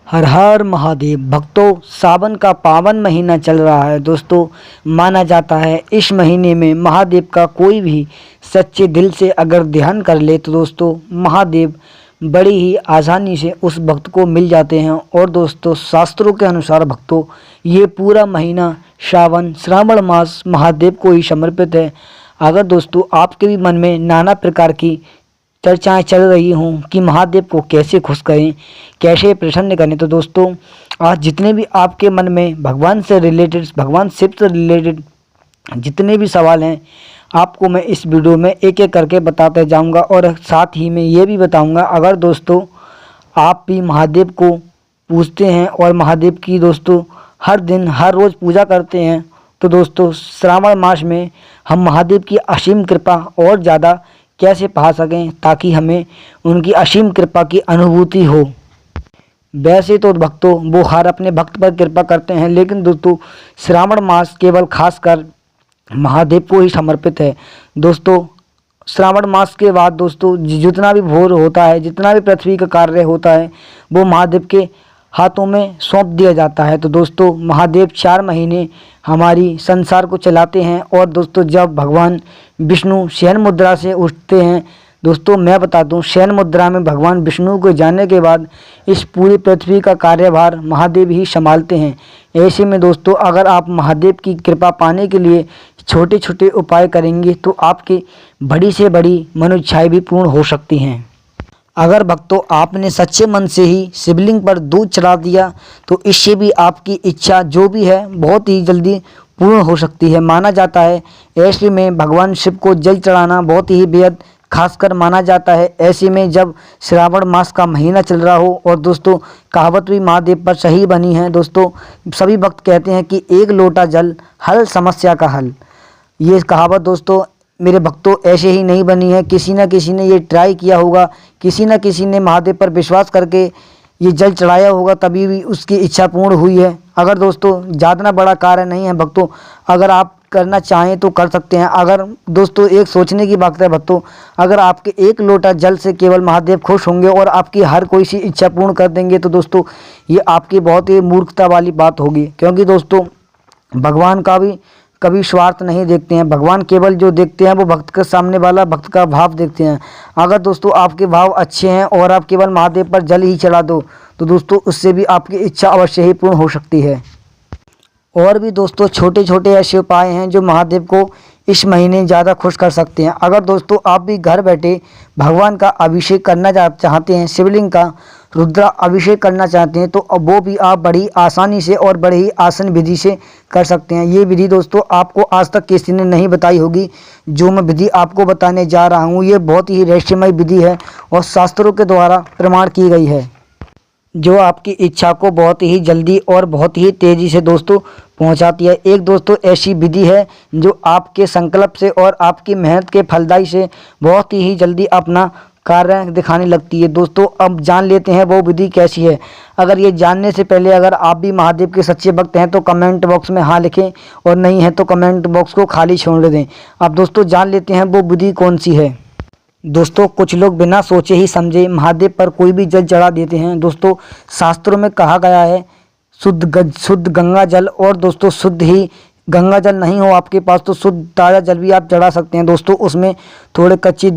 हर हर महादेव भक्तों, सावन का पावन महीना चल रहा है दोस्तों। माना जाता है इस महीने में महादेव का कोई भी सच्चे दिल से अगर ध्यान कर ले तो दोस्तों महादेव बड़ी ही आसानी से उस भक्त को मिल जाते हैं। और दोस्तों शास्त्रों के अनुसार भक्तों ये पूरा महीना श्रावण मास महादेव को ही समर्पित है। अगर दोस्तों आपके भी मन में नाना प्रकार की चर्चाएं चल रही हों कि महादेव को कैसे खुश करें, कैसे प्रसन्न करें, तो दोस्तों आज जितने भी आपके मन में भगवान से रिलेटेड, भगवान शिव से रिलेटेड जितने भी सवाल हैं आपको मैं इस वीडियो में एक एक करके बताते जाऊंगा। और साथ ही मैं ये भी बताऊंगा, अगर दोस्तों आप भी महादेव को पूजते हैं और महादेव की दोस्तों हर दिन हर रोज़ पूजा करते हैं तो दोस्तों श्रावण मास में हम महादेव की असीम कृपा और ज़्यादा कैसे पा सकें ताकि हमें उनकी असीम कृपा की अनुभूति हो। वैसे तो भक्तों वो हर अपने भक्त पर कृपा करते हैं, लेकिन दोस्तों श्रावण मास केवल खासकर महादेव को ही समर्पित है। दोस्तों श्रावण मास के बाद दोस्तों जितना भी भोर होता है, जितना भी पृथ्वी का कार्य होता है वो महादेव के हाथों में सौंप दिया जाता है। तो दोस्तों महादेव 4 महीने हमारी संसार को चलाते हैं। और दोस्तों जब भगवान विष्णु शयन मुद्रा से उठते हैं, दोस्तों मैं बता दूं शयन मुद्रा में भगवान विष्णु को जाने के बाद इस पूरी पृथ्वी का कार्यभार महादेव ही संभालते हैं। ऐसे में दोस्तों अगर आप महादेव की कृपा पाने के लिए छोटे छोटे उपाय करेंगे तो आपकी बड़ी से बड़ी मनोइच्छाएं भी पूर्ण हो सकती हैं। अगर भक्तों आपने सच्चे मन से ही शिवलिंग पर दूध चढ़ा दिया तो इससे भी आपकी इच्छा जो भी है बहुत ही जल्दी पूर्ण हो सकती है। माना जाता है ऐसे में भगवान शिव को जल चढ़ाना बहुत ही बेहद खासकर माना जाता है। ऐसे में जब श्रावण मास का महीना चल रहा हो और दोस्तों कहावत भी महादेव पर सही बनी है। दोस्तों सभी भक्त कहते हैं कि 1 लोटा जल हर समस्या का हल। ये कहावत दोस्तों मेरे भक्तों ऐसे ही नहीं बनी है, किसी न किसी ने ये ट्राई किया होगा, किसी न किसी ने महादेव पर विश्वास करके ये जल चढ़ाया होगा तभी भी उसकी इच्छा पूर्ण हुई है। अगर दोस्तों ज़्यादा बड़ा कार्य नहीं है भक्तों, अगर आप करना चाहें तो कर सकते हैं। अगर दोस्तों एक सोचने की बात है भक्तों, अगर आपके 1 लोटा जल से केवल महादेव खुश होंगे और आपकी हर कोई सी इच्छा पूर्ण कर देंगे तो दोस्तों ये आपकी बहुत ही मूर्खता वाली बात होगी। क्योंकि दोस्तों भगवान का भी कभी स्वार्थ नहीं देखते हैं, भगवान केवल जो देखते हैं वो भक्त के सामने वाला भक्त का भाव देखते हैं। अगर दोस्तों आपके भाव अच्छे हैं और आप केवल महादेव पर जल ही चढ़ा दो तो दोस्तों उससे भी आपकी इच्छा अवश्य ही पूर्ण हो सकती है। और भी दोस्तों छोटे छोटे ऐसे उपाय हैं जो महादेव को इस महीने ज़्यादा खुश कर सकते हैं। अगर दोस्तों आप भी घर बैठे भगवान का अभिषेक करना चाहते हैं, शिवलिंग का रुद्रा अभिषेक करना चाहते हैं तो वो भी आप बड़ी आसानी से और बड़ी ही आसान विधि से कर सकते हैं। ये विधि दोस्तों आपको आज तक किसी ने नहीं बताई होगी। जो मैं विधि आपको बताने जा रहा हूँ ये बहुत ही रहस्यमय विधि है और शास्त्रों के द्वारा प्रमाण की गई है, जो आपकी इच्छा को बहुत ही जल्दी और बहुत ही तेज़ी से दोस्तों पहुंचाती है। एक दोस्तों ऐसी विधि है जो आपके संकल्प से और आपकी मेहनत के फलदायी से बहुत ही जल्दी अपना कार्य दिखाने लगती है। दोस्तों अब जान लेते हैं वो विधि कैसी है। अगर ये जानने से पहले अगर आप भी महादेव के सच्चे भक्त हैं तो कमेंट बॉक्स में हाँ लिखें और नहीं है तो कमेंट बॉक्स को खाली छोड़ दें। अब दोस्तों जान लेते हैं वो विधि कौन सी है। दोस्तों कुछ लोग बिना सोचे ही समझे महादेव पर कोई भी जल चढ़ा देते हैं। दोस्तों शास्त्रों में कहा गया है शुद्ध गंगा जल, और दोस्तों शुद्ध ही गंगा जल नहीं हो आपके पास तो शुद्ध ताज़ा जल भी आप चढ़ा सकते हैं। दोस्तों उसमें थोड़े कच्चा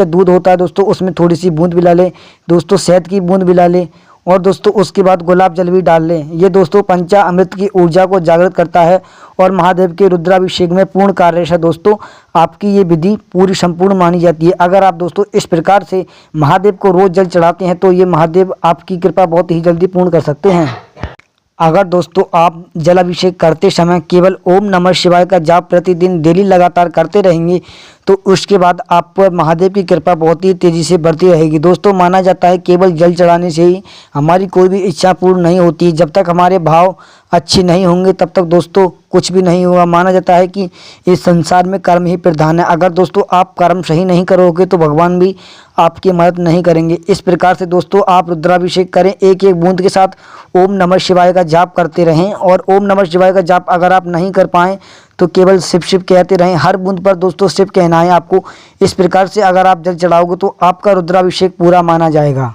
दूध होता है दोस्तों उसमें थोड़ी सी बूंद मिला लें, दोस्तों शहद की बूंद मिला लें और दोस्तों उसके बाद गुलाब जल भी डाल लें। ये दोस्तों पंचामृत की ऊर्जा को जागृत करता है और महादेव के रुद्राभिषेक में पूर्ण कार्य है। दोस्तों आपकी ये विधि पूरी संपूर्ण मानी जाती है। अगर आप दोस्तों इस प्रकार से महादेव को रोज़ जल चढ़ाते हैं तो ये महादेव आपकी कृपा बहुत ही जल्दी पूर्ण कर सकते हैं। अगर दोस्तों आप जल अभिषेक करते समय केवल ओम नमः शिवाय का जाप प्रतिदिन डेली लगातार करते रहेंगे तो उसके बाद आप पर महादेव की कृपा बहुत ही तेज़ी से बढ़ती रहेगी। दोस्तों माना जाता है केवल जल चढ़ाने से ही हमारी कोई भी इच्छा पूर्ण नहीं होती। जब तक हमारे भाव अच्छे नहीं होंगे तब तक दोस्तों कुछ भी नहीं होगा। माना जाता है कि इस संसार में कर्म ही प्रधान है। अगर दोस्तों आप कर्म सही नहीं करोगे तो भगवान भी आपकी मदद नहीं करेंगे। इस प्रकार से दोस्तों आप रुद्राभिषेक करें, एक एक बूंद के साथ ओम नमः शिवाय का जाप करते रहें। और ओम नमः शिवाय का जाप अगर आप नहीं कर पाएँ तो केवल शिव शिव कहते रहें। हर बूंद पर दोस्तों शिव कहना है आपको। इस प्रकार से अगर आप जल चढ़ाओगे तो आपका रुद्राभिषेक पूरा माना जाएगा।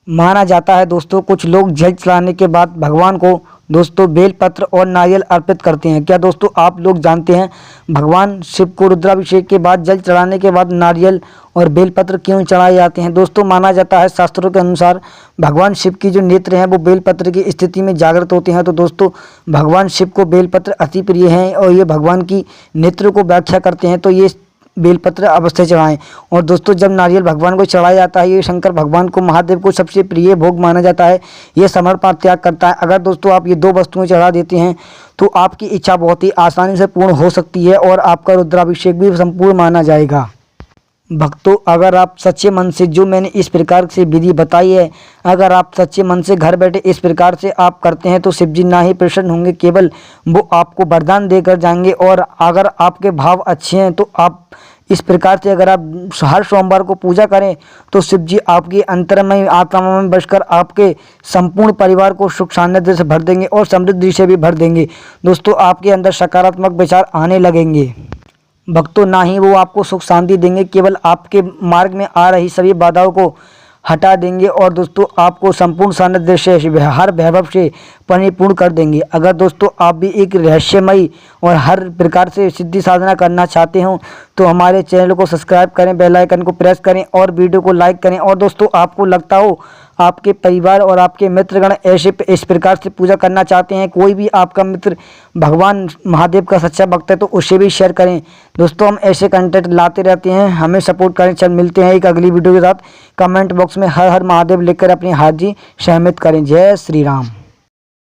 माना जाता है दोस्तों कुछ लोग जल चढ़ाने के बाद भगवान को दोस्तों बेलपत्र और नारियल अर्पित करते हैं। क्या दोस्तों आप लोग जानते हैं भगवान शिव को रुद्राभिषेक के बाद जल चढ़ाने के बाद नारियल और बेलपत्र क्यों चढ़ाए जाते हैं? दोस्तों माना जाता है शास्त्रों के अनुसार भगवान शिव की जो नेत्र हैं वो बेलपत्र की स्थिति में जागृत होते हैं। तो दोस्तों भगवान शिव को बेलपत्र अति प्रिय हैं और ये भगवान की नेत्र को व्याख्या करते हैं, तो ये बेलपत्र अवश्य चढ़ाएं। और दोस्तों जब नारियल भगवान को चढ़ाया जाता है, ये शंकर भगवान को महादेव को सबसे प्रिय भोग माना जाता है, ये समर्पण त्याग करता है। अगर दोस्तों आप ये 2 वस्तुएं चढ़ा देते हैं तो आपकी इच्छा बहुत ही आसानी से पूर्ण हो सकती है और आपका रुद्राभिषेक भी संपूर्ण माना जाएगा। भक्तों अगर आप सच्चे मन से जो मैंने इस प्रकार से विधि बताई है, अगर आप सच्चे मन से घर बैठे इस प्रकार से आप करते हैं तो शिव जी ना ही प्रसन्न होंगे, केवल वो आपको वरदान देकर जाएंगे। और अगर आपके भाव अच्छे हैं तो आप इस प्रकार से अगर आप हर सोमवार को पूजा करें तो शिव जी आपकी अंतर्मय आत्मा में बसकर आपके संपूर्ण परिवार को सुख सानिध्य से भर देंगे और समृद्धि से भी भर देंगे। दोस्तों आपके अंदर सकारात्मक विचार आने लगेंगे। भक्तों ना ही वो आपको सुख शांति देंगे, केवल आपके मार्ग में आ रही सभी बाधाओं को हटा देंगे और दोस्तों आपको संपूर्ण सानिध्य से हर वैभव से परिपूर्ण कर देंगे। अगर दोस्तों आप भी एक रहस्यमयी और हर प्रकार से सिद्धि साधना करना चाहते हो तो हमारे चैनल को सब्सक्राइब करें, बेल आइकन को प्रेस करें और वीडियो को लाइक करें। और दोस्तों आपको लगता हो आपके परिवार और आपके मित्रगण ऐसे इस प्रकार से पूजा करना चाहते हैं, कोई भी आपका मित्र भगवान महादेव का सच्चा भक्त है तो उसे भी शेयर करें। दोस्तों हम ऐसे कंटेंट लाते रहते हैं, हमें सपोर्ट करें। चल मिलते हैं एक अगली वीडियो के साथ। कमेंट बॉक्स में हर हर महादेव लिखकर अपनी हाजिरी सहमत करें। जय श्री राम।